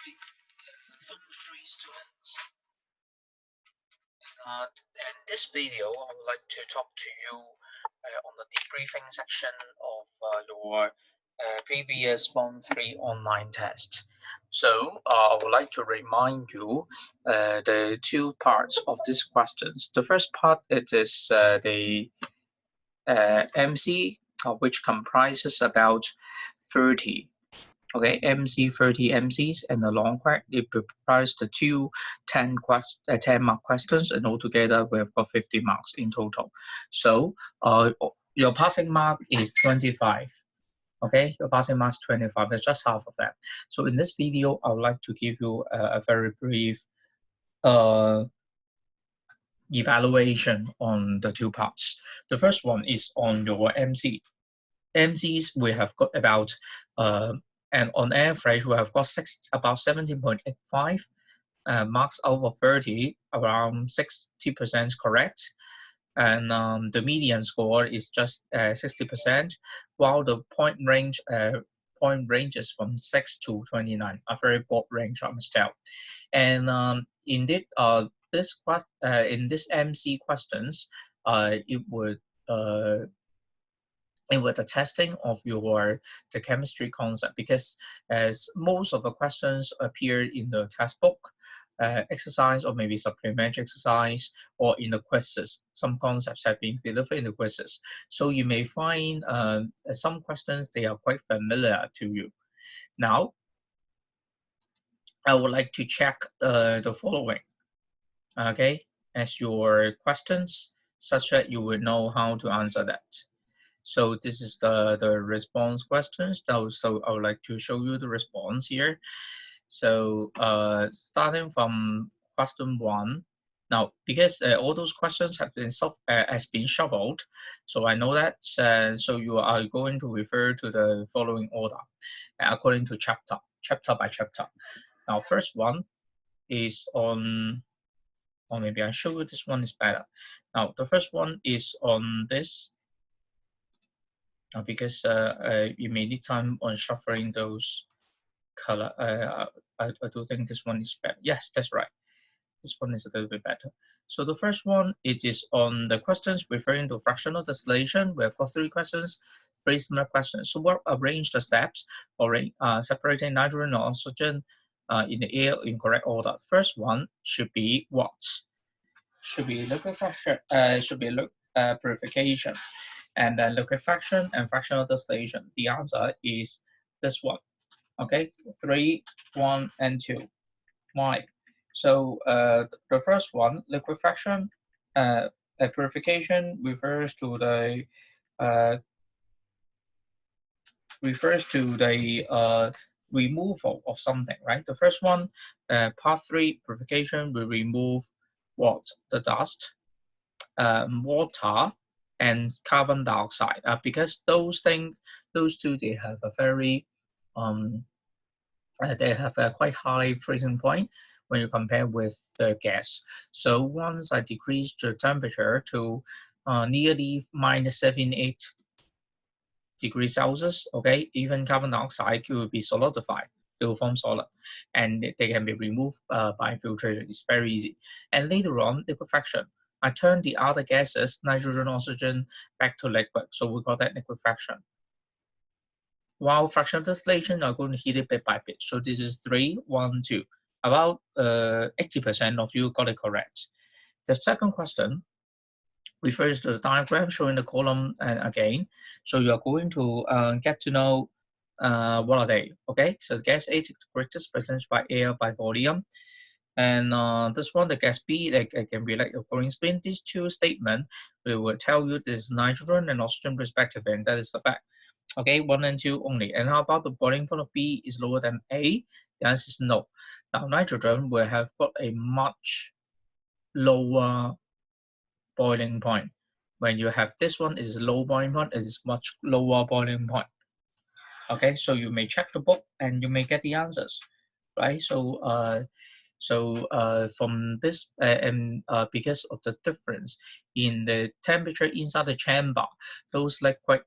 from 3 students. In this video, I would like to talk to you on the debriefing section of your previous Form 3 online test. So I would like to remind you the two parts of these questions. The first part it is the MC, which comprises about 30. Okay, 30 MCs, and the long part it prepares the 10 mark questions, and altogether we've got 50 marks in total. So your passing mark is 25. Okay, your passing mark is 25. That's just half of that. So in this video, I would like to give you a very brief evaluation on the two parts. The first one is on your MC. MCs we have got about and on average we have got about 17.85 marks out of 30, around 60% correct, and the median score is just 60%, while the point ranges from 6 to 29, a very broad range, I must tell. And indeed, in this MC questions, it would with the testing of the chemistry concept, because as most of the questions appear in the textbook exercise, or maybe supplementary exercise, or in the quizzes, some concepts have been delivered in the quizzes. So you may find some questions they are quite familiar to you. Now, I would like to check the following, okay, as your questions, such that you will know how to answer that. So this is the response questions. So I would like to show you the response here. So starting from question 1. Now, because all those questions have been shuffled, so I know that. So you are going to refer to the following order according to chapter by chapter. Now, first one is on, or maybe I show you this one is better. Now, the first one is on this. Because you may need time on shuffling those color. I do think this one is better. Yes, that's right. This one is a little bit better. So the first one, it is on the questions referring to fractional distillation. We have got 3 questions, 3 similar questions. So we'll arrange the steps for separating nitrogen and oxygen in the air in correct order. First one should be what? Should be liquefaction. Should be purification. And then liquefaction and fractional distillation. The answer is this one. Okay, 3, 1, and 2. Why? So the first one, liquefaction, purification refers to the removal of something, right? The first one, part 3, purification, will remove what? The dust, water, and carbon dioxide, because those two, they have a very they have a quite high freezing point when you compare with the gas. So once I decrease the temperature to nearly -78 degrees Celsius, okay, even carbon dioxide will be solidified. They will form solid, and they can be removed by filtration. It's very easy. And later on, liquefaction. I turn the other gases, nitrogen, oxygen, back to liquid. So we call that liquefaction. While fractional distillation are going to heat it bit by bit. So this is 3, 1, 2. About 80% of you got it correct. The second question refers to the diagram showing the column again. So you are going to get to know what are they, okay? So gas A takes the greatest percentage by air by volume. And this one, the gas B, they can be like a green spin. These two statements will tell you this is nitrogen and oxygen respectively, and that is the fact. Okay, 1 and 2 only. And how about the boiling point of B is lower than A? The answer is no. Now, nitrogen will have got a much lower boiling point. When you have this one is low boiling point, it is much lower boiling point. Okay, so you may check the book and you may get the answers, right? So from this, because of the difference in the temperature inside the chamber, those liquid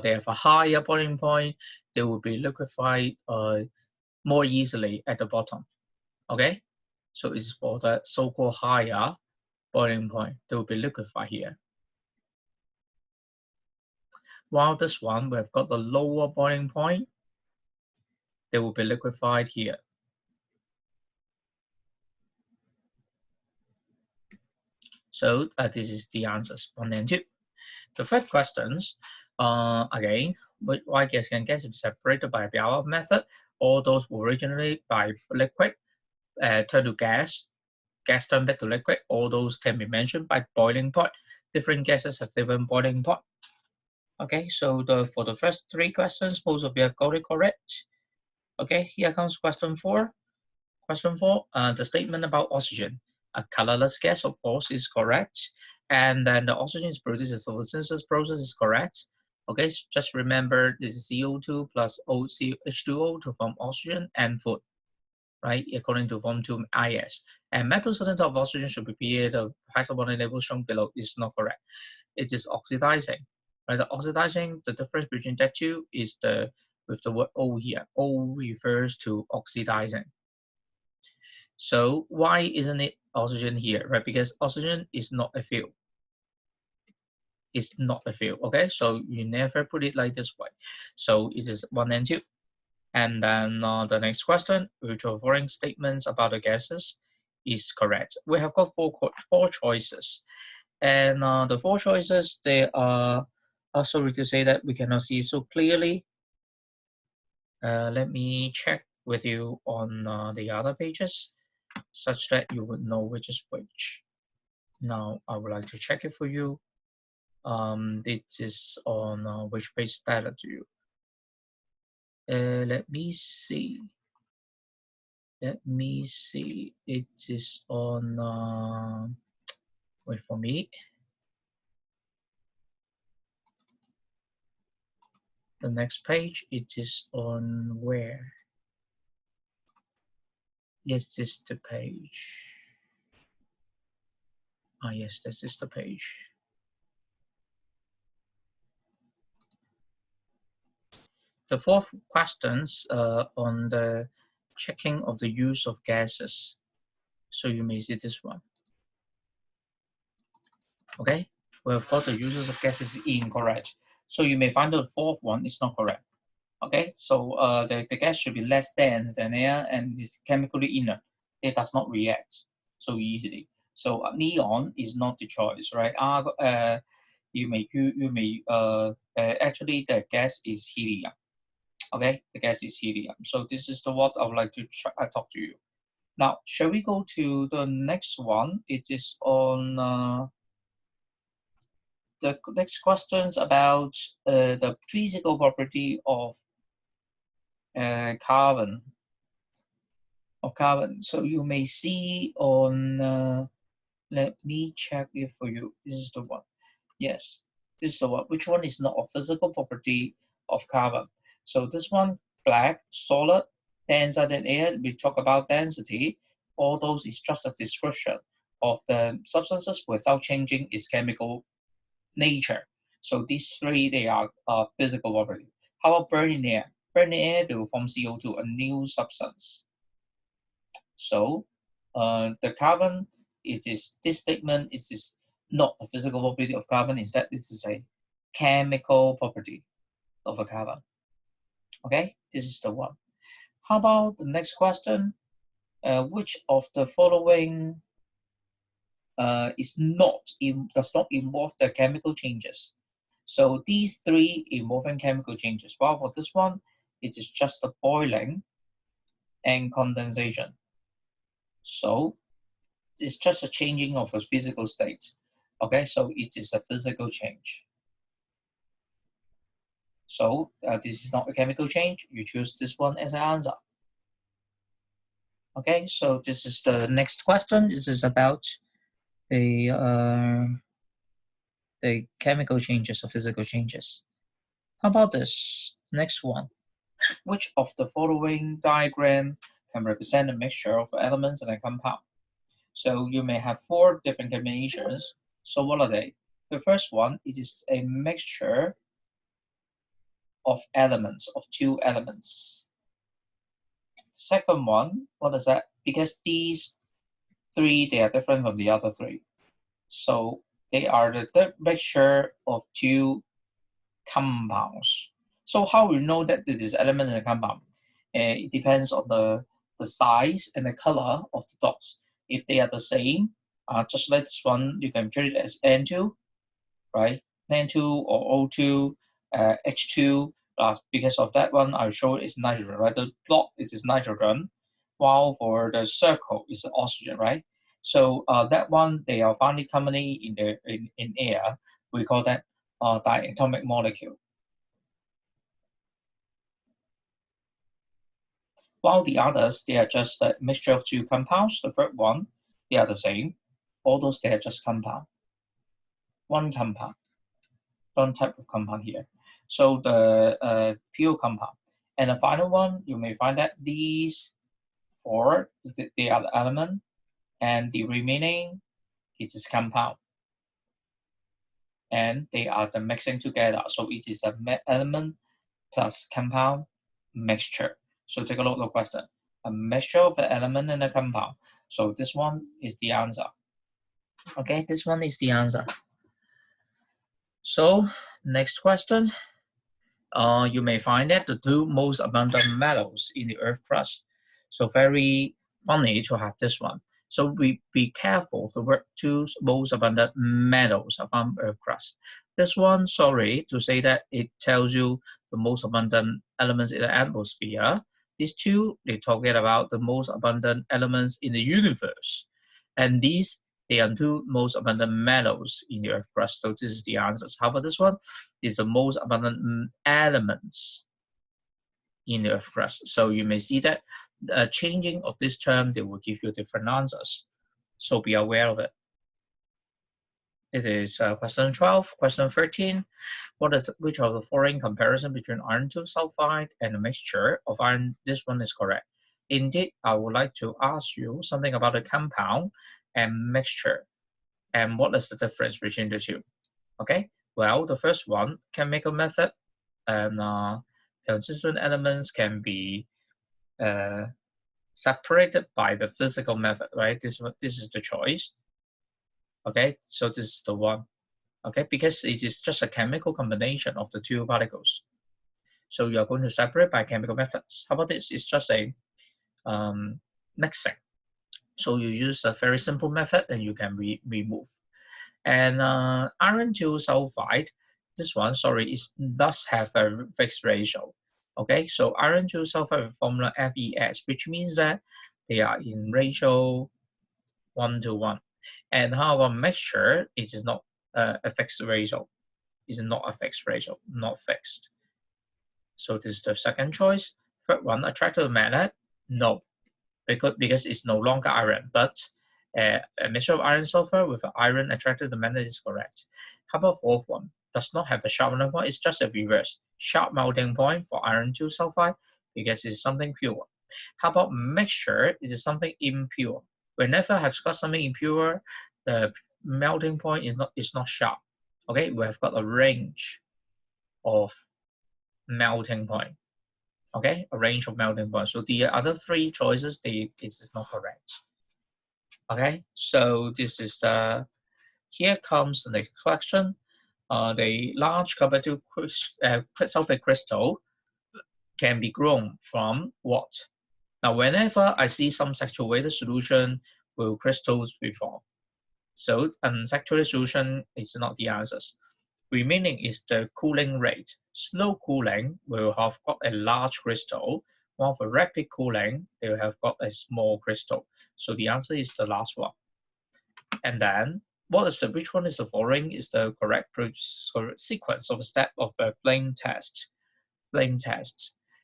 they have a higher boiling point, they will be liquefied more easily at the bottom. Okay, so it's for the so-called higher boiling point. They will be liquefied here. While this one, we've got the lower boiling point. They will be liquefied here. So this is the answers 1 and 2. The third questions, again, why gas can gas be separated by the Biot method? All those originally by liquid turn to gas, gas turn back to liquid. All those can be mentioned by boiling point. Different gases have different boiling point. Okay, so for the first 3 questions, most of you have got it correct. Okay, here comes question 4. Question 4, the statement about oxygen. A colorless gas, of course, is correct. And then the oxygen is produced as photosynthesis process is correct. Okay, so just remember this is CO2 plus H2O to form oxygen and food, right? According to Form 2 IS. And metal certainty of oxygen should be PA, the hydrogen level shown below is not correct. It is oxidizing. Right? The oxidizing, the difference between that two is with the word O here. O refers to oxidizing. So why isn't it oxygen here, right? Because oxygen is not a fuel. It's not a fuel, okay? So you never put it like this way. So it is 1 and 2. And then the next question, which are following statements about the gases, is correct. We have got four choices. And the 4 choices, they are, sorry to say that we cannot see so clearly. Let me check with you on the other pages, such that you would know which is which. Now I would like to check it for you. This is on which page is better to you. Let me see. Let me see. It is on. Wait for me. The next page. It is on where? Yes, this is the page. Ah, yes, this is the page. The 4th questions on the checking of the use of gases. So you may see this one. Okay, we've got the uses of gases incorrect. So you may find the 4th one is not correct. Okay, so the gas should be less dense than air and is chemically inert. It does not react so easily. So neon is not the choice, right? You may actually the gas is helium. Okay, the gas is helium. So this is the what I would like to talk to you. Now, shall we go to the next one? It is on the next questions about the physical property of carbon. So you may see on. Let me check it for you. This is the one. Yes, this is the one. Which one is not a physical property of carbon? So this one, black, solid, denser than air. We talk about density. All those is just a description of the substances without changing its chemical nature. So these 3, they are physical property. How about burning air? Burning air, they will form CO2, a new substance. So the carbon, this statement is not a physical property of carbon. Instead, it is a chemical property of a carbon. Okay, this is the one. How about the next question? Which of the following does not involve the chemical changes? So these 3 involving chemical changes. Well, for this one, it is just the boiling and condensation. So it's just a changing of a physical state. Okay, so it is a physical change. So this is not a chemical change. You choose this one as an answer. Okay, so this is the next question. This is about the chemical changes or physical changes. How about this next one? Which of the following diagram can represent a mixture of elements in a compound? So you may have 4 different combinations. So what are they? The first one, it is a mixture of elements, of 2 elements. Second one, what is that? Because these three, they are different from the other three. So they are the mixture of two compounds. So how we know that it is element in a compound? It depends on the size and the color of the dots. If they are the same, just like this one, you can treat it as N2, right? N2 or O2, H2. Because of that one, I'll show it's nitrogen, right? The dot is nitrogen, while for the circle is oxygen, right? So that one, they are found commonly in air. We call that diatomic molecule. While the others, they are just a mixture of two compounds. The third one, they are the same. All those, they are just compound. One compound, one type of compound here. So the pure compound. And the final one, you may find that these four, they are the element, and the remaining, it is compound. And they are the mixing together. So it is an element plus compound mixture. So take a look at the question. A mixture of the element and a compound. So this one is the answer. Okay, this one is the answer. So next question. You may find that the two most abundant metals in the earth crust. So very funny to have this one. So be careful of the word two most abundant metals upon earth crust. This one, sorry to say that it tells you the most abundant elements in the atmosphere. These two, they talking about the most abundant elements in the universe. And these, they are two most abundant metals in the earth crust. So this is the answers. How about this one? Is the most abundant elements in the earth crust. So you may see that changing of this term, they will give you different answers. So be aware of it. It is question 12. Question 13. Which of the following comparison between iron 2 sulfide and a mixture of iron? This one is correct. Indeed, I would like to ask you something about the compound and mixture. And what is the difference between the two? Okay, well, the first one, chemical method, and consistent elements can be separated by the physical method, right? This is the choice. Okay, so this is the one. Okay, because it is just a chemical combination of the two particles. So you are going to separate by chemical methods. How about this? It's just a mixing. So you use a very simple method and you can remove. And iron 2 sulfide, this one, sorry, does have a fixed ratio. Okay, so iron 2 sulfide with formula FeS, which means that they are in ratio 1:1. And how about mixture? It is not a fixed ratio. It's not a fixed ratio, not fixed. So this is the second choice. Third one, attractive magnet, no, because it's no longer iron, but a mixture of iron sulfur with iron attracted to magnet is correct. How about fourth one? Does not have a sharp melting point. It's just a reverse. Sharp melting point for iron 2 sulfide because it's something pure. How about mixture? It is something impure. Whenever I've got something impure, the melting point is not sharp. Okay, we have got a range of melting point. Okay, a range of melting points. So the other three choices, this is not correct. Okay, so this is here comes the next question. The large copper sulfate crystal can be grown from what? Now, whenever I see some saturated solution, will crystals be formed? So unsaturated solution is not the answers. Remaining is the cooling rate. Slow cooling will have got a large crystal, while for rapid cooling, they will have got a small crystal. So the answer is the last one. And then, which one is the following is the correct sequence of a step of a flame test.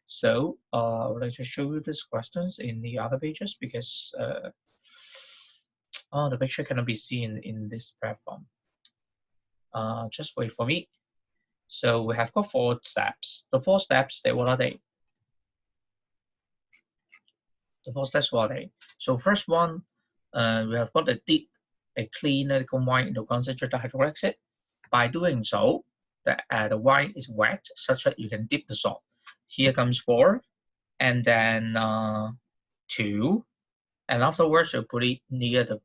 So I would like to show you these questions in the other pages because the picture cannot be seen in this platform. Just wait for me. So we have got 4 steps. The 4 steps, what are they? The 4 steps, what are they? So first one, we have got a clean silicon wine into concentrated hydrochloric acid. By doing so, the wine is wet such that you can dip the salt. Here comes 4. and then 2, and afterwards you put it near the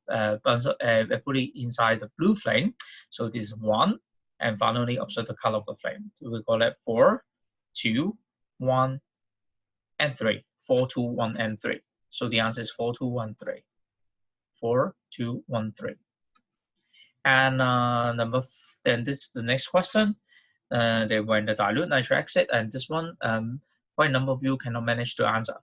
put it inside the blue flame. So this is 1, and finally observe the color of the flame. We call it 4, 2, 1, and 3. 4, 2, 1, and 3. So the answer is 4, 2, 1, 3. 4, 2, 1, 3. And then this the next question. They were in the dilute nitric acid, and this one quite a number of you cannot manage to answer.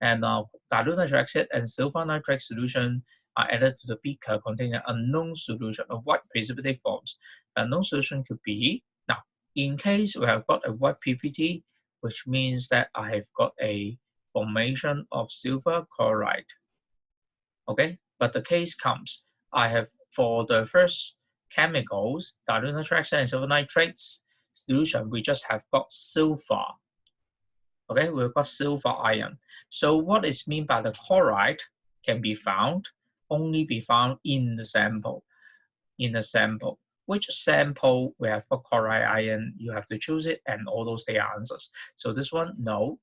And dilute nitric acid and silver nitrate solution are added to the beaker containing unknown solution of white precipitate forms. The unknown solution could be, now, in case we have got a white PPT, which means that I have got a formation of silver chloride. Okay, but the case comes, I have, for the first chemicals, dilute nitric acid and silver nitrates solution, we just have got silver. Okay, we've got silver ion. So what is meant by the chloride can be found, only be found in the sample. In the sample. Which sample we have got chloride ion, you have to choose it, and all those they are answers. So this one, no.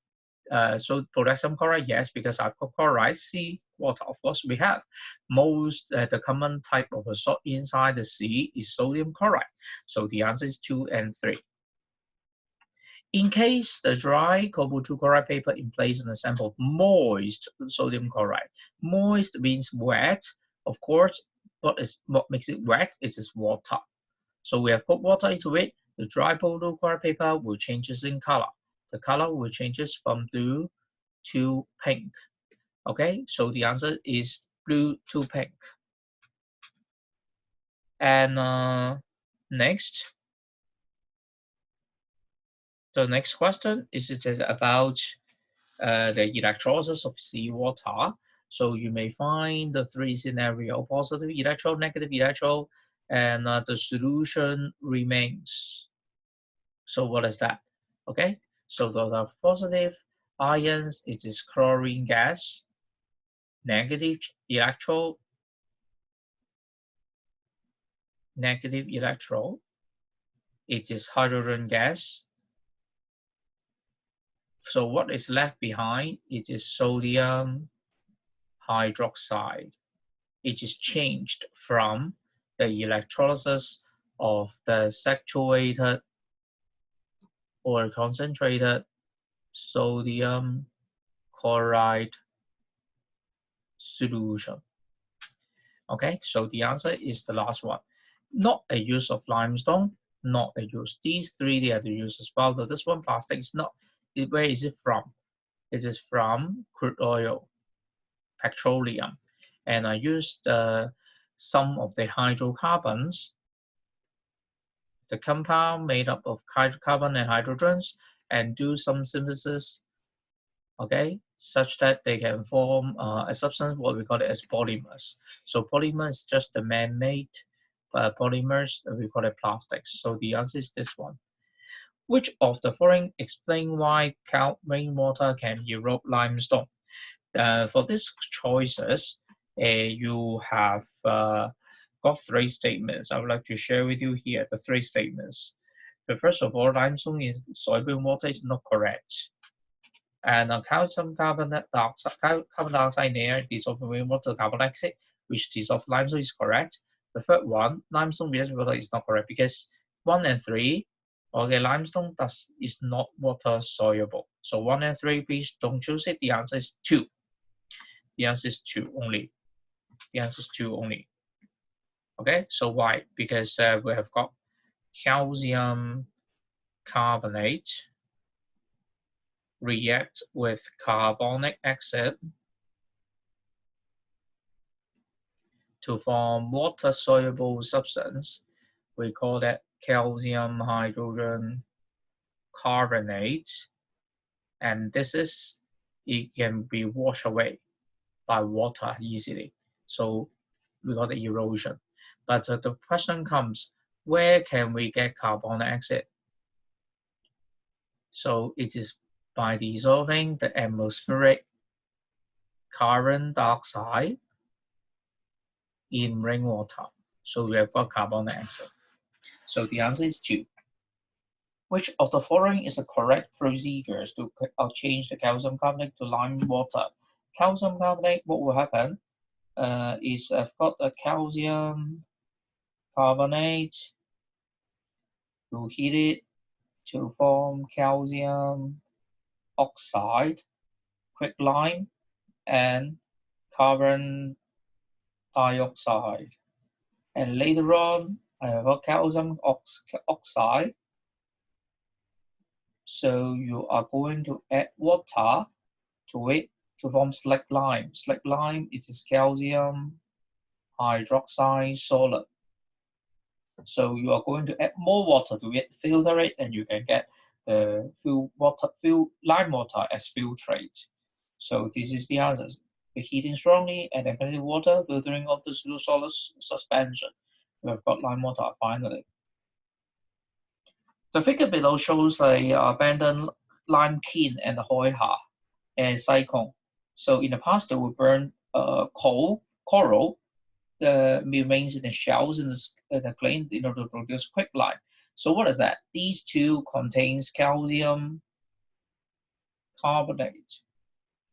So potassium chloride, yes, because I've got chloride. Sea water, of course, we have. Most, the common type of a salt inside the sea is sodium chloride. So the answer is 2 and 3. In case the dry cobalt 2 chloride paper in place in the sample moist sodium chloride. Moist means wet. Of course, what makes it wet is water. So we have put water into it. The dry cobalt 2 chloride paper will changes in color. The color will changes from blue to pink. Okay, so the answer is blue to pink. And next, the next question is about the electrolysis of seawater. So you may find the 3 scenario: positive electrode, negative electrode, and the solution remains. So what is that? Okay, so the positive ions, it is chlorine gas. Negative electrode, it is hydrogen gas. So what is left behind? It is sodium hydroxide. It is changed from the electrolysis of the saturated or concentrated sodium chloride solution. Okay, so the answer is the last one. Not a use of limestone, not a use. These 3 they are the use as well. Though this one plastic is not. Where is it from? It is from crude oil, petroleum. And I used some of the hydrocarbons, the compound made up of carbon and hydrogens, and do some synthesis, okay, such that they can form a substance, what we call it as polymers. So polymer is just the man-made polymers, we call it plastics. So the answer is this one. Which of the following explain why rainwater can erode limestone? For these choices, you have got 3 statements. I would like to share with you here the 3 statements. But first of all, limestone is soluble in water is not correct. And calcium carbon dioxide near dissolved in water carbon dioxide, which dissolved limestone is correct. The third one, limestone reacts with water is not correct because 1 and 3, okay, limestone is not water soluble. So 1 and 3, please don't choose it. The answer is 2. The answer is 2 only. The answer is 2 only. Okay, so why? Because we have got calcium carbonate react with carbonic acid to form water-soluble substance. We call that calcium hydrogen carbonate, and it can be washed away by water easily. So we got the erosion. But the question comes, where can we get carbonic acid? So it is by dissolving the atmospheric carbon dioxide in rainwater. So we have got carbonic acid. So the answer is 2. Which of the following is the correct procedures to change the calcium carbonate to lime water? Calcium carbonate, what will happen is I've got a calcium carbonate, you heat it to form calcium oxide, quicklime, and carbon dioxide. And later on, I have a calcium oxide. So you are going to add water to it to form slag lime. Slag lime is calcium hydroxide solid. So you are going to add more water to it, filter it, and you can get the lime water as filtrate. So this is the answer. Heating strongly and then water, filtering of the solid suspension. We have got lime water finally. The figure below shows a abandoned lime kiln and Hoiha and Saikong. So in the past, they would burn coral, the remains in the shells in the clay in order to produce quicklime. So what is that? These two contains calcium carbonate.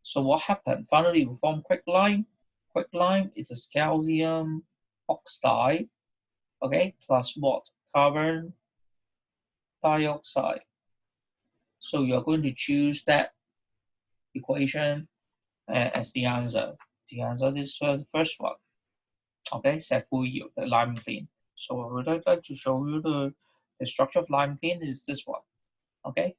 So what happened? Finally, we form quicklime. Quicklime is a calcium oxide, okay, plus what? Carbon dioxide. So you're going to choose that equation as the answer. The answer is the first one. Okay, set full yield, the lime kiln. So what I'd like to show you the structure of lime kiln is this one. Okay,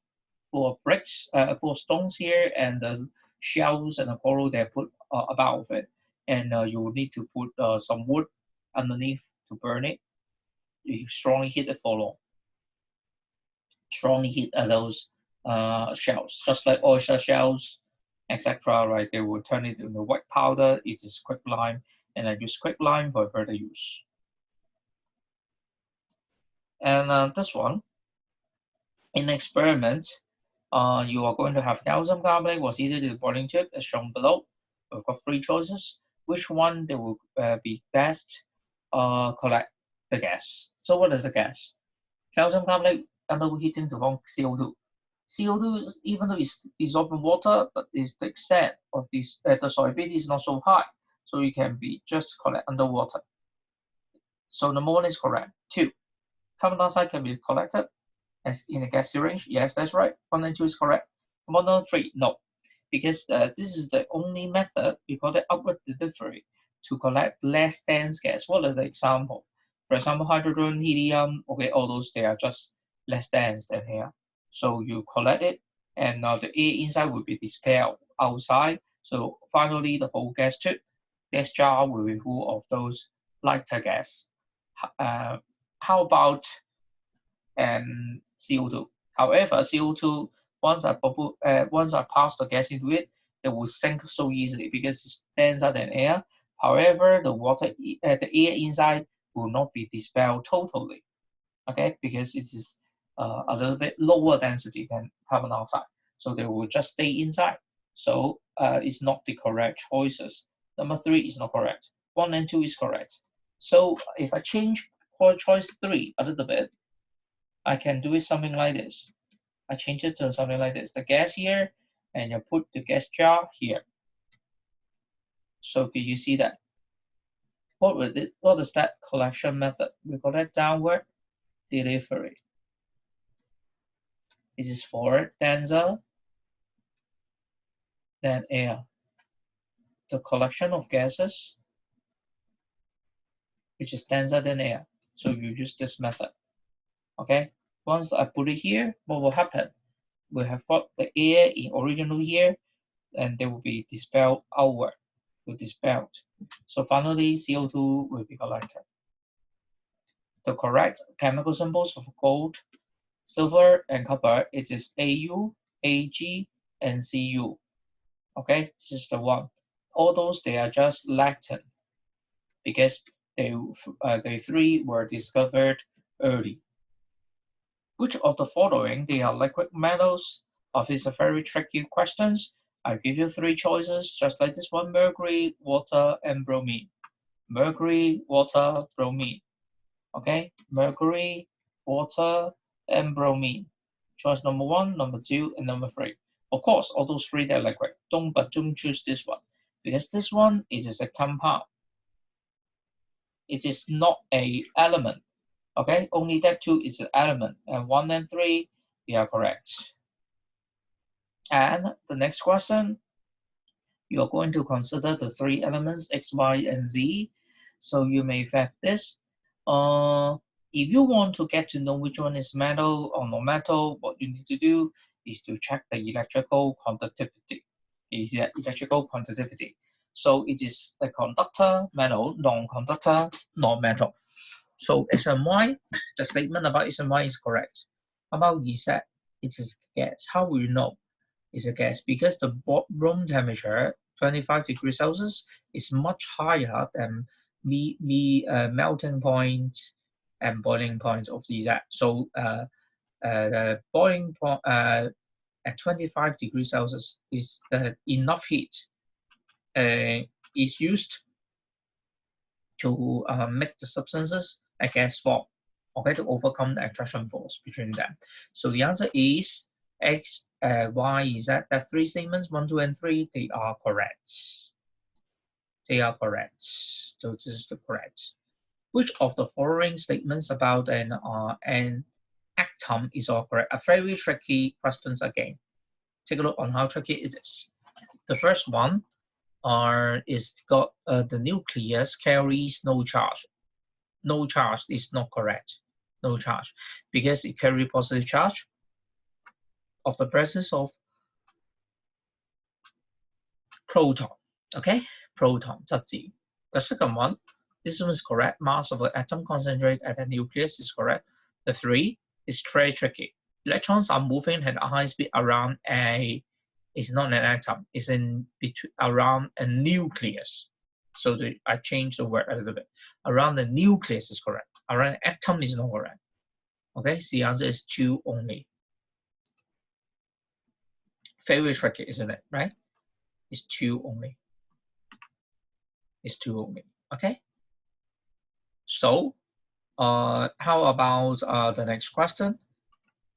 for bricks, for stones here and the shells and the coral they put above it, and you will need to put some wood underneath to burn it. You strongly hit it for long. Strongly hit those shells, just like oyster shells, etc. Right, they will turn it into white powder. It is quicklime, and I use quicklime for further use. And this one, in experiment, you are going to have calcium carbonate was heated to the boiling tube as shown below. We've got three choices. Which one they will be best collect the gas? So what is the gas? Calcium carbonate under heating to form CO2. CO2, even though it's dissolved in water, but is the extent of this the solubility is not so high, so it can be just collect underwater. So number one is correct. Two, carbon dioxide can be collected as in a gas syringe. Yes, that's right. One and two is correct. Number three, no, because this is the only method we call it upward delivery to collect less dense gas. What are the example? For example, hydrogen, helium. Okay, all those they are just less dense than air. So you collect it, and the air inside will be dispelled outside. So finally, the whole gas tube, gas jar will be full of those lighter gas. How about CO2? However, CO2 once I pass the gas into it, it will sink so easily because it's denser than air. However, the air inside will not be dispelled totally, okay, because it is a little bit lower density than carbon dioxide, so they will just stay inside. So it's not the correct choices. Number three is not correct. One and two is correct. So if I change choice three a little bit, I can do it something like this. I change it to something like this. The gas here, and you put the gas jar here. So can you see that? What is that collection method? We call that downward delivery. It is forward denser than air. The collection of gases, which is denser than air. So you use this method. Okay. Once I put it here, what will happen? We have got the air in original here, and they will be dispelled outward. Will dispelled. So finally, CO2 will be collected. The correct chemical symbols for gold, silver, and copper, it is AU, AG, and CU. Okay, this is the one. All those, they are just Latin because they three were discovered early. Which of the following they are liquid metals? These are very tricky questions. I give you three choices, just like this one: mercury, water, and bromine. Mercury, water, bromine. Okay, mercury, water, and bromine. Choice number 1, number 2, and number 3. Of course, all those 3 they're liquid. But don't choose this one because this one is a compound. It is not a element. Okay, only that 2 is an element, and 1 and 3 they are correct. And the next question, you are going to consider the 3 elements X, Y, and Z. So you may have this. If you want to get to know which one is metal or non-metal, what you need to do is to check the electrical conductivity. Is that electrical conductivity? So it is the conductor, metal, non-conductor, non-metal. So X and Y, the statement about X and Y is correct. About Z, it is gas. How will you know it's a gas? Because the room temperature, 25 degrees Celsius, is much higher than the melting point and boiling point of Z. So the boiling point at 25 degrees Celsius is enough heat is used to make the substances a gas form, okay, to overcome the attraction force between them. So the answer is X, Y, Z. That 3 statements, 1, 2, and 3, they are correct. They are correct. So this is the correct. Which of the following statements about an atom is all correct? A very tricky questions again. Take a look on how tricky it is. The first one is got the nucleus carries no charge. No charge is not correct. No charge because it carries positive charge of the presence of proton. Okay, proton. The second one, this one is correct. Mass of the atom concentrate at the nucleus is correct. The 3 is very tricky. Electrons are moving at a high speed around it's not an atom. It's in between around a nucleus. So I changed the word a little bit. Around the nucleus is correct. Around an atom is not correct. Okay, so the answer is 2 only. Very tricky, isn't it? Right? It's 2 only. It's 2 only. Okay. So, how about the next question?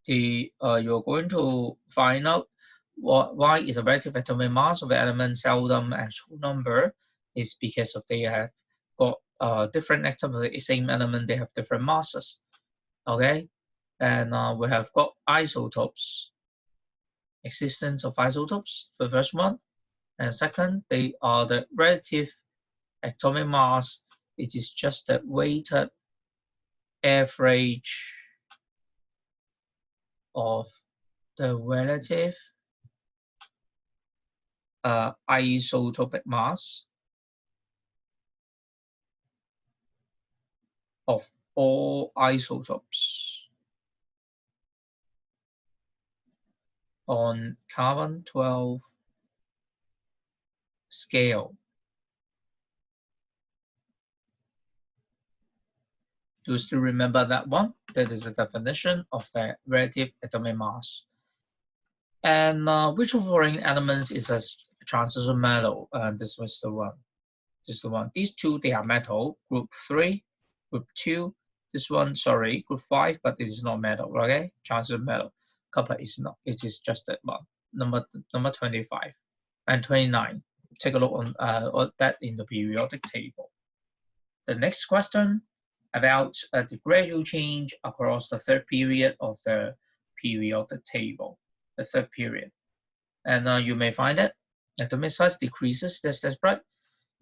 You're going to find out why is a relative atomic mass of the element seldom actual number. Is because of they have got different atoms of the same element. They have different masses. Okay, and we have got isotopes. Existence of isotopes, the first one, and second, they are the relative atomic mass. It is just the weighted average of the relative isotopic mass of all isotopes on carbon-12 scale. Do you still remember that one? That is the definition of the relative atomic mass. And which of the following elements is a transition metal? This was the one. This is the one. These 2, they are metal. Group 3, group 2. This one, sorry, group 5, but it is not metal. Okay, transition metal. Copper is not. It is just that one. Number 25 and 29. Take a look on that in the periodic table. The next question about the gradual change across the 3rd period of the periodic table. The 3rd period, and you may find that atomic size decreases. That's right.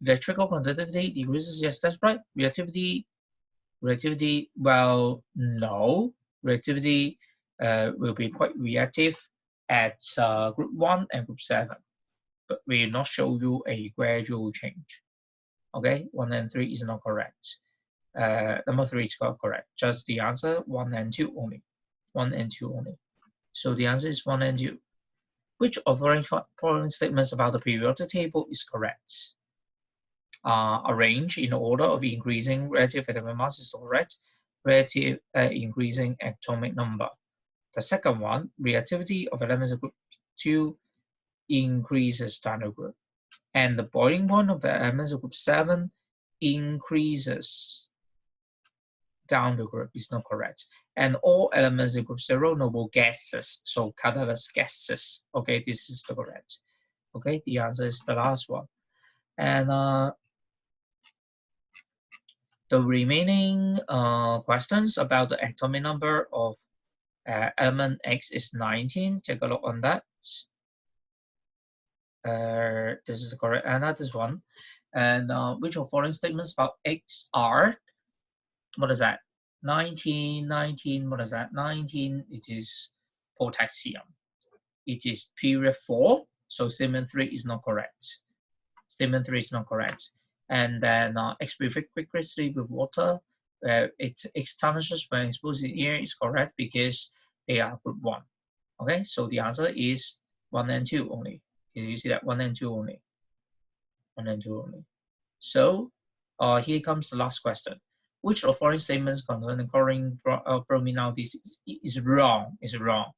Electrical conductivity decreases. Yes, that's right. Reactivity. Well, no. Reactivity will be quite reactive at group 1 and group 7, but will not show you a gradual change. Okay, 1 and 3 is not correct. Number 3 is correct. Just the answer 1 and 2 only. 1 and 2 only. So the answer is 1 and 2. Which of the following statements about the periodic table is correct? Arranged in order of increasing relative atomic mass is correct. Relative increasing atomic number. The second one, reactivity of elements of group 2 increases standard group. And the boiling point of the elements of group 7 increases down the group is not correct. And all elements in group 0, noble gases, so colorless gases. Okay, this is the correct. Okay, the answer is the last one. And the remaining questions about the atomic number of element X is 19. Take a look on that. This is correct. And this one. And which of following statements about X are? What is that? 19, what is that? 19, it is potassium. It is period 4, so statement 3 is not correct. Statement 3 is not correct. And then X react quickly with water. It extinguishes when exposed in air is correct because they are group 1. Okay, so the answer is 1 and 2 only. You see that 1 and 2 only. 1 and 2 only. So here comes the last question. Which of following statements concerning chlorine brominality is wrong? Is wrong.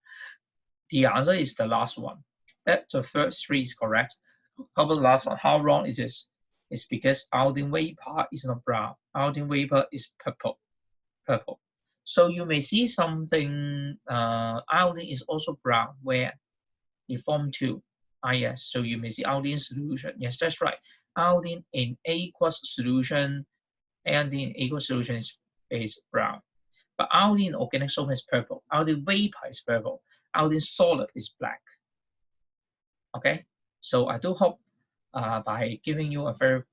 The answer is the last one. That the first 3 is correct. How about the last one? How wrong is this? It's because iodine vapor is not brown. Iodine vapor is purple. Purple. So you may see something. Iodine is also brown where it formed 2. Yes. So you may see iodine solution. Yes, that's right. Iodine in aqueous solution. Iodine in aqueous solution is brown. But iodine in organic solvent is purple. Iodine vapor is purple. Iodine solid is black. Okay, so I do hope by giving you a very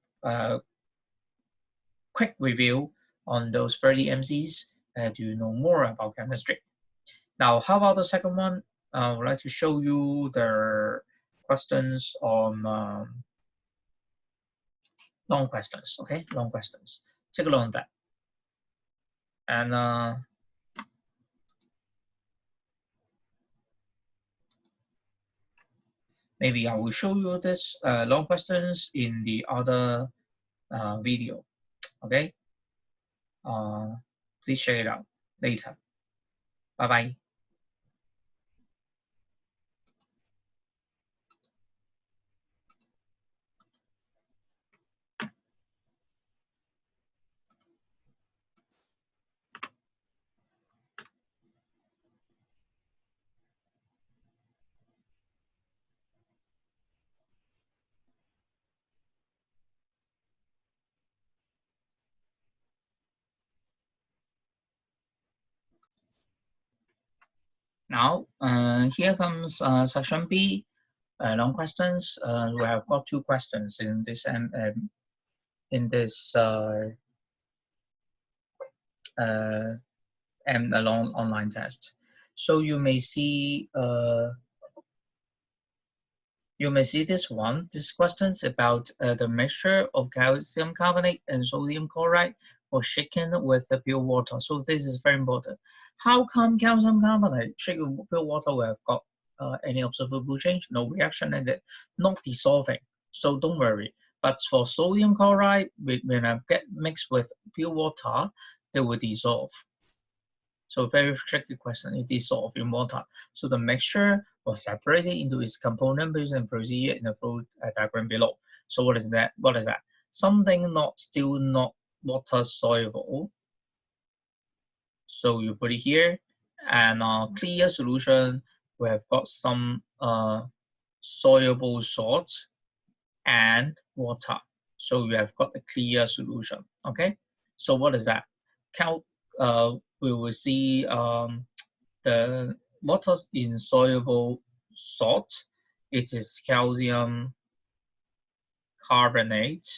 quick review on those 30 MCs, you know more about chemistry. Now, how about the second one? I would like to show you the questions on long questions. Okay, long questions. Take a look at that. And maybe I will show you this long questions in the other video. Okay, please check it out later. Bye bye. Now, here comes section B, long questions. We have got 2 questions in this and a long online test. So you may see this one. This question is about the mixture of calcium carbonate and sodium chloride was shaken with the pure water. So this is very important. How come calcium carbonate shaken with pure water will have got any observable change? No reaction in it, not dissolving. So don't worry. But for sodium chloride, when I get mixed with pure water, they will dissolve. So very tricky question. It dissolved in water. So the mixture was separated into its component based on procedure in the flow diagram below. So what is that? What is that? Something still not water soluble. So you put it here, and clear solution. We have got some soluble salt and water. So we have got a clear solution. Okay. So what is that? We will see the water insoluble salt. It is calcium carbonate.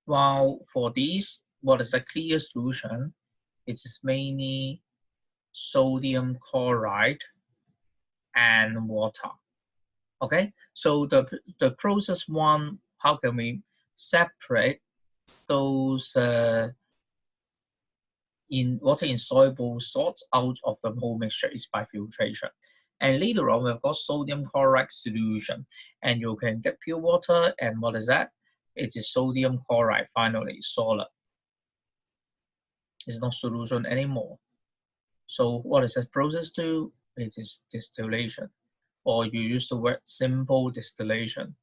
While for these, what is the clear solution? It is mainly sodium chloride and water. Okay, so the process one, how can we separate those in water insoluble salts out of the whole mixture is by filtration. And later on, we've got sodium chloride solution, and you can get pure water. And what is that? It is sodium chloride. Finally, solid. It's not solution anymore. So what is the process to? It is distillation, or you use the word simple distillation.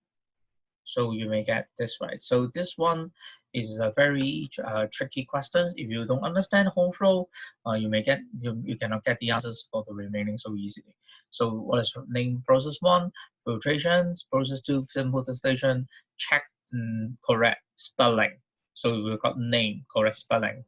So you may get this right. So this one It's a very tricky question. If you don't understand whole flow, you cannot get the answers for the remaining so easily. So what is name process 1? Filtration. Process 2, simple distillation. Check correct spelling. So we've got name, correct spelling,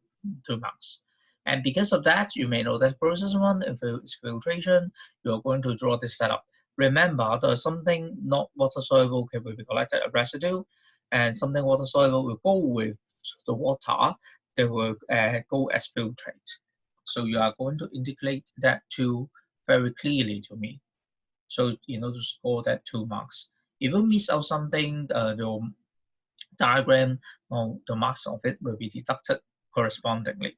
2 marks. And because of that, you may know that process 1, if it's filtration, you're going to draw this setup. Remember, there's something not water soluble will be collected, a residue, and something water soluble will go with the water, they will go as filtrate. So you are going to integrate that two very clearly to me. So you know to score that 2 marks. If you miss out something, the diagram or the marks of it will be deducted correspondingly.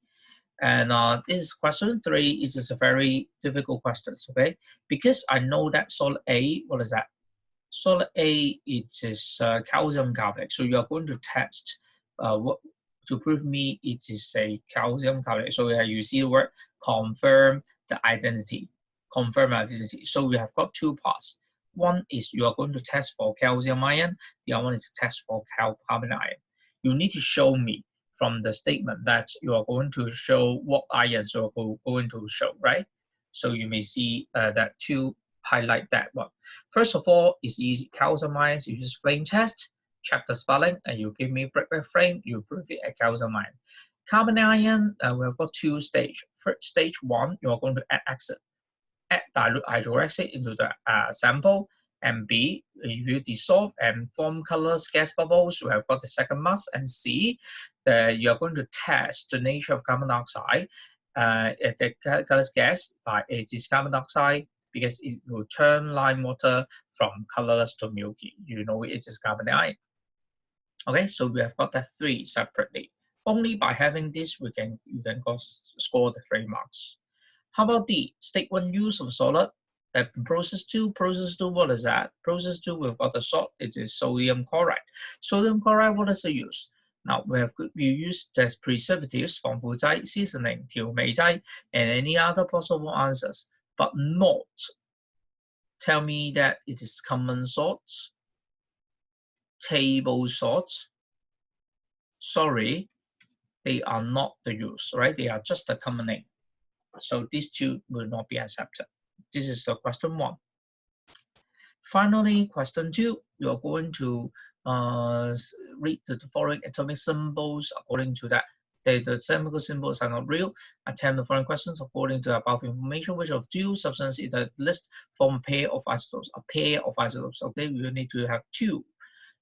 And this is question 3. It is a very difficult question, okay? Because I know that solid A, what is that? Solid A, it is calcium carbonate. So you are going to test what to prove me it is a calcium carbonate. So you see the word confirm the identity. Confirm identity. So we have got 2 parts. One is you are going to test for calcium ion. The other one is test for carbon ion. You need to show me from the statement that you are going to show what ions you are going to show, right? So you may see that 2 highlight that one. First of all, it's easy. Calcium ions, you just flame test, check the spelling, and you give me brick frame, you prove it at calcium ion. Carbon ion, we have got 2 stages. First, stage 1, you are going to add acid, add dilute hydrochloric acid into the sample, and B, if you dissolve and form colorless gas bubbles, you have got the second mask, and C, you are going to test the nature of carbon dioxide, the colorless gas by it is carbon dioxide, because it will turn lime water from colorless to milky. You know it is carbon ion. Okay, so we have got that 3 separately. Only by having this, you can score the 3 marks. How about D? State 1 use of solid. Process 2, what is that? Process 2, we've got the salt, it is sodium chloride. Sodium chloride, what is the use? Now, we use as preservatives, 防腐劑, seasoning, 調味劑, and any other possible answers, but not tell me that it is common salt, table salt. Sorry, they are not the use, right? They are just a common name. So these 2 will not be accepted. This is the question 1. Finally, question 2, you are going to read the following atomic symbols according to that. The chemical symbols are not real. Attempt the following questions according to above information. Which of 2 substances in the list form a pair of isotopes? A pair of isotopes. Okay, we will need to have 2.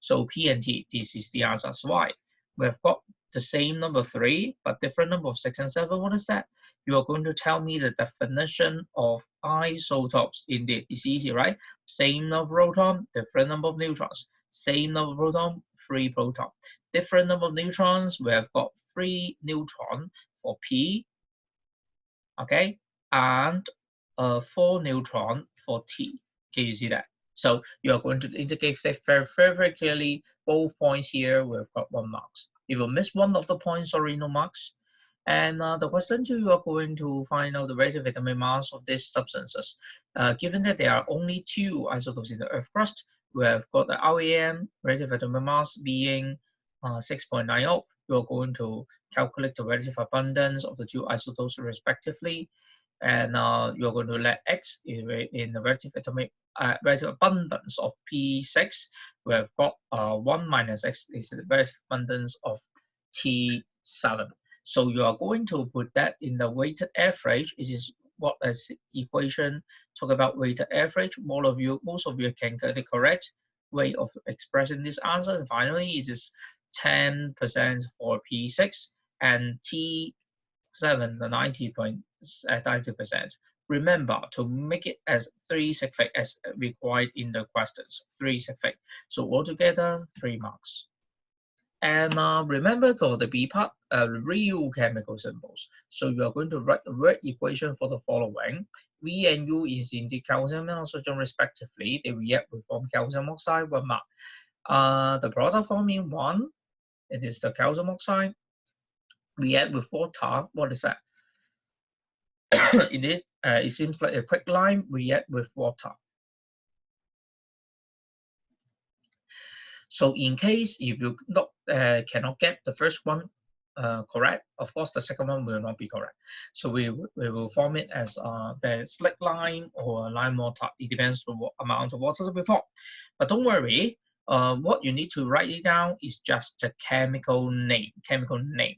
So P and T. This is the answer. Why? We have got the same number 3, but different number of 6 and 7. What is that? You are going to tell me the definition of isotopes. Indeed, it's easy, right? Same number of proton, different number of neutrons. Same number of proton, 3 proton. Different number of neutrons, we have got 3 neutron for P, okay, and 4 neutron for T. Can you see that? So you are going to indicate very clearly both points here. We've got 1 marks. If you miss one of the points, sorry, no marks. And the question 2, you are going to find out the relative atomic mass of these substances. Given that there are only 2 isotopes in the Earth crust, we have got the RAM, relative atomic mass, being 6.90. You are going to calculate the relative abundance of the 2 isotopes respectively. And you're going to let X in the relative atomic relative abundance of P6. We have got 1 minus X is the relative abundance of T7. So you are going to put that in the weighted average. It is what as equation talk about weighted average. Most of you can get the correct way of expressing this answer. And finally, it is 10% for P6 and T7, the 90%. Remember to make it as 3 sig figs as required in the questions. 3 sig figs. So altogether 3 marks. And remember for the B part, real chemical symbols. So you are going to write the word equation for the following. V and U is indeed calcium and oxygen respectively. They react with form calcium oxide, 1 mark. The product forming 1, it is the calcium oxide. React with water, what is that? It seems like a quick line, react with water. So in case if you cannot get the first one correct, of course the second one will not be correct. So we will form it as the slick lime or lime water. It depends on what amount of water we form. But don't worry, what you need to write it down is just the chemical name.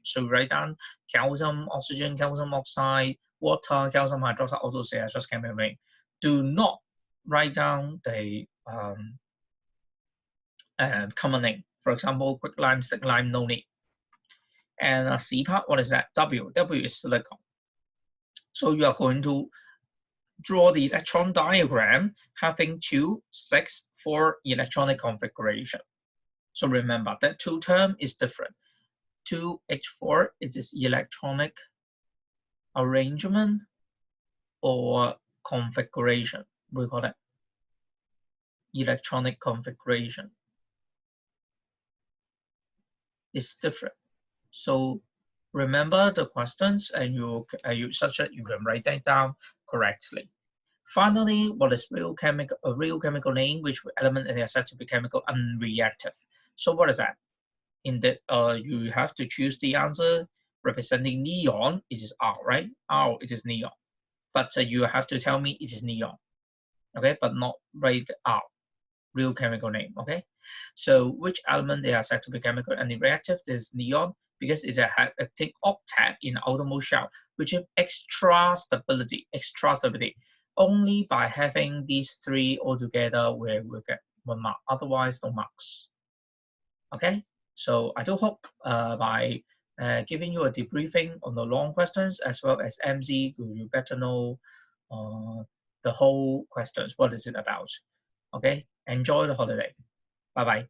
So write down calcium, oxygen, calcium oxide, water, calcium hydroxide, all those are just chemical name. Do not write down the common name. For example, quick lime, stick lime, no need. And C part, what is that? W is silicon. So you are going to draw the electron diagram having 2, 6, 4 electronic configuration. So remember that two term is different. 2H4, it is electronic arrangement or configuration. We call that electronic configuration. It's different. So remember the questions and you such that you can write that down correctly. Finally, what is a real chemical name which element is said to be chemical unreactive? So what is that? In that you have to choose the answer representing neon. It is R, right? R, it is neon. But you have to tell me it is neon, okay? But not write R, real chemical name, okay? So which element they are said to be chemical unreactive? This is neon because it's a heptic octet in outermost shell, which is extra stability. Only by having these three all together where we get 1 mark. Otherwise, no marks. Okay, so I do hope by giving you a debriefing on the long questions as well as MC, you better know the whole questions. What is it about? Okay, enjoy the holiday. Bye bye.